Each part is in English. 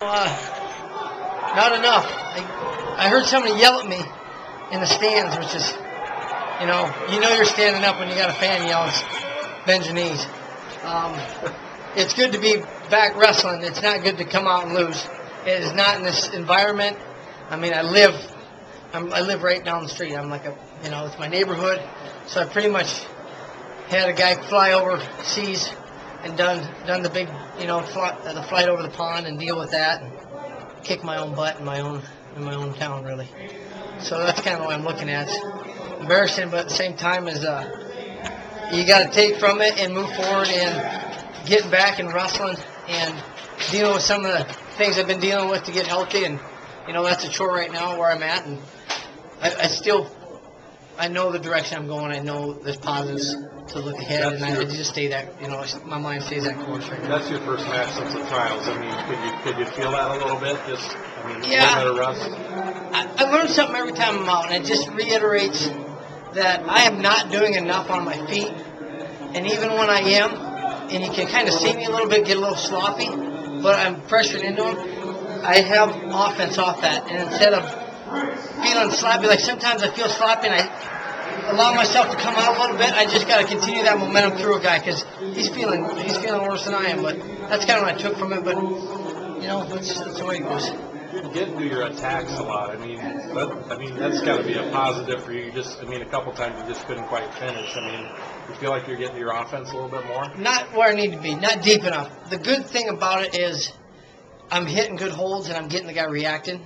Not enough. I heard somebody yell at me in the stands, which is, you know you're standing up when you got a fan yelling, bend your knees. It's good to be back wrestling. It's not good to come out and lose. It is not in this environment. I mean, I live right down the street. I'm like it's my neighborhood. So I pretty much had a guy fly overseas and done the big, the flight over the pond and deal with that and kick my own butt in my own town, really. So that's kind of what I'm looking at. It's embarrassing, but at the same time is you got to take from it and move forward and getting back and wrestling and dealing with some of the things I've been dealing with to get healthy. And that's a chore right now where I'm at, and I know the direction I'm going. I know there's positives to look ahead, and I just stay that, my mind stays that course right now. That's your first match since the trials. I mean, could you feel that a little bit? Yeah. A rust? I learn something every time I'm out, and it just reiterates that I am not doing enough on my feet. And even when I am, and you can kind of see me a little bit, get a little sloppy, but I'm pressured into them, I have offense off that. And instead of feeling sloppy, like sometimes I feel sloppy and I allow myself to come out a little bit, I just got to continue that momentum through a guy because he's feeling worse than I am. But that's kind of what I took from it. But, that's the way it goes. You get into your attacks a lot. I mean, that's got to be a positive for you. A couple times you just couldn't quite finish. You feel like you're getting to your offense a little bit more? Not where I need to be, not deep enough. The good thing about it is I'm hitting good holds and I'm getting the guy reacting,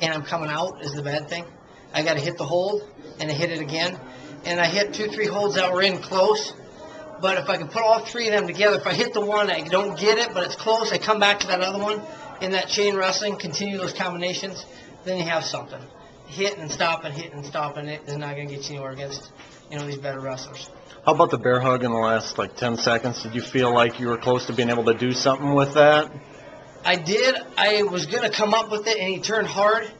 and I'm coming out is the bad thing. I got to hit the hold and I hit it again. And I hit 2-3 holds that were in close. But if I can put all three of them together, if I hit the one, I don't get it, but it's close, I come back to that other one. In that chain wrestling, continue those combinations, then you have something. Hit and stop and hit and stop, and it is not going to get you anywhere against, these better wrestlers. How about the bear hug in the last, 10 seconds? Did you feel like you were close to being able to do something with that? I did. I was going to come up with it, and he turned hard,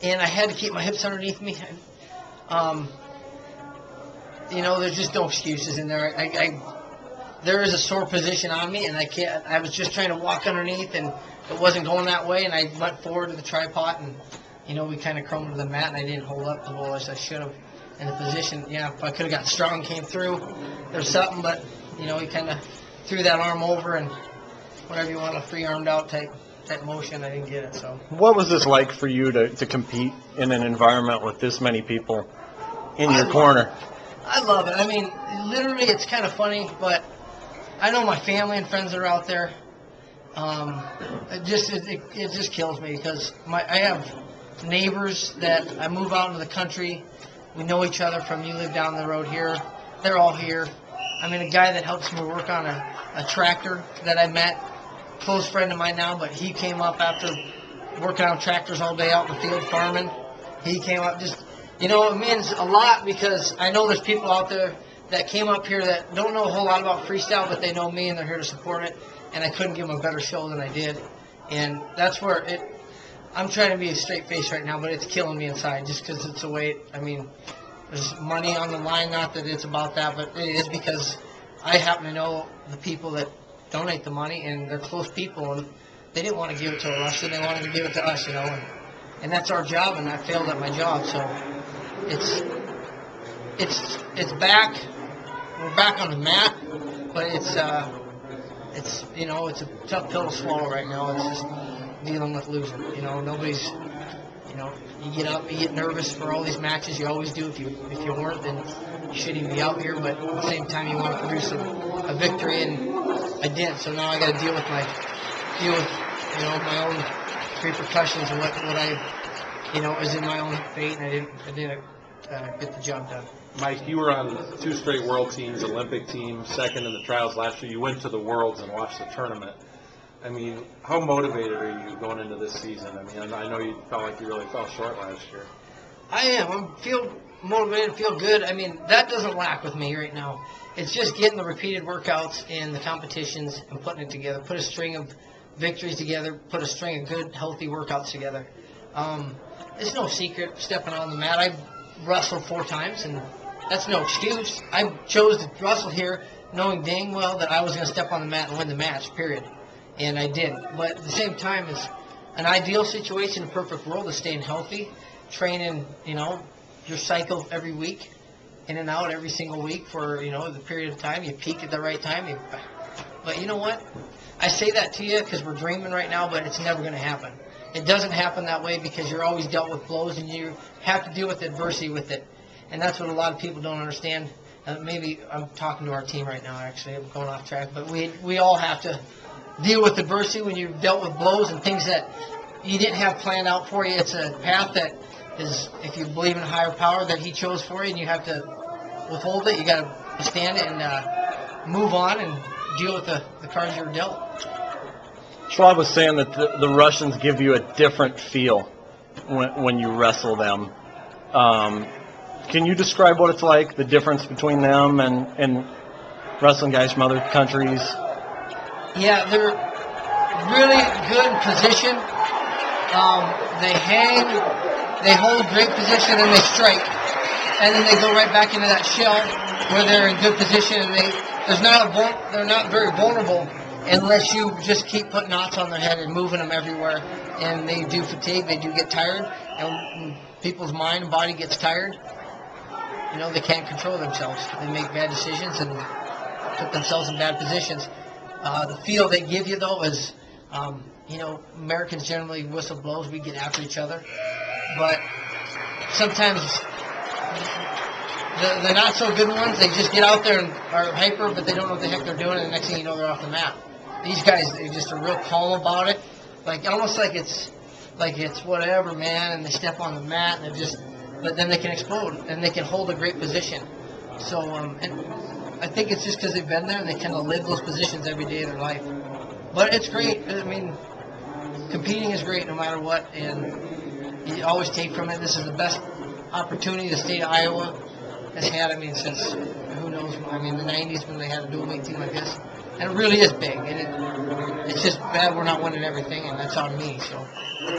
and I had to keep my hips underneath me. There's just no excuses in there. There is a sore position on me, and I was just trying to walk underneath, and it wasn't going that way, and I went forward to the tripod, and we kind of crumbled to the mat, and I didn't hold up as well as I should have in the position. Yeah, if I could have got strong, came through, there's something, but, he kind of threw that arm over, and whatever you want, a free-armed out type motion, I didn't get it. So, what was this like for you to compete in an environment with this many people in your corner? I love it. Literally, it's kind of funny, but I know my family and friends that are out there. It just kills me because I have neighbors that I move out into the country. We know each other from you live down the road here. They're all here. A guy that helps me work on a tractor that I met, close friend of mine now, but he came up after working on tractors all day out in the field farming. He came up it means a lot because I know there's people out there that came up here that don't know a whole lot about freestyle, but they know me and they're here to support it. And I couldn't give them a better show than I did. And that's where I'm trying to be a straight face right now, but it's killing me inside just because it's the way there's money on the line, not that it's about that, but it is because I happen to know the people that donate the money, and they're close people, and they didn't want to give it to us, and they wanted to give it to us, and that's our job, and I failed at my job, so it's back. We're back on the mat, but it's a tough pill to swallow right now. It's just dealing with losing. Nobody's, you get up, you get nervous for all these matches. You always do. If you weren't, then you shouldn't even be out here. But at the same time, you want to produce a victory, and I didn't. So now I got to deal with my own repercussions and what I, is in my own fate, and I didn't get the job done. Mike, you were on 2 straight world teams, Olympic team, second in the trials last year. You went to the Worlds and watched the tournament. How motivated are you going into this season? I know you felt like you really fell short last year. I am. I feel motivated, feel good. That doesn't lack with me right now. It's just getting the repeated workouts and the competitions and putting it together. Put a string of victories together. Put a string of good, healthy workouts together. It's no secret stepping on the mat. I wrestled 4 times, and that's no excuse. I chose to wrestle here knowing dang well that I was going to step on the mat and win the match, period. And I did. But at the same time, an ideal situation, a perfect world is staying healthy, training, your cycle every week, in and out every single week for, the period of time. You peak at the right time. But you know what? I say that to you because we're dreaming right now, but it's never going to happen. It doesn't happen that way because you're always dealt with blows, and you have to deal with adversity with it. And that's what a lot of people don't understand. Maybe I'm talking to our team right now, actually. I'm going off track. But we all have to deal with adversity when you've dealt with blows and things that you didn't have planned out for you. It's a path that is, if you believe in a higher power, that he chose for you, and you have to withhold it. You got to stand it and move on and deal with the cards you're dealt. Schwab was saying that the Russians give you a different feel when you wrestle them. Can you describe what it's like, the difference between them and wrestling guys from other countries? Yeah, they're really good in position. They hang, they hold great position, and they strike. And then they go right back into that shell where they're in good position, and they're not very vulnerable unless you just keep putting knots on their head and moving them everywhere. And they do fatigue, they do get tired, and when people's mind and body gets tired, they can't control themselves. They make bad decisions and put themselves in bad positions. The feel they give you, though, is, Americans generally whistle blows. We get after each other. But sometimes the not-so-good ones, they just get out there and are hyper, but they don't know what the heck they're doing, and the next thing you know, they're off the mat. These guys, they just are real calm about it. Almost like it's whatever, man, and they step on the mat, and but then they can explode, and they can hold a great position. So, and I think it's just because they've been there, and they kind of live those positions every day of their life. But it's great. I mean, competing is great no matter what, and you always take from it. This is the best opportunity the state of Iowa has had, since, who knows, the 90s when they had a dual meet team like this. And it really is big, and it's just bad we're not winning everything, and that's on me, so.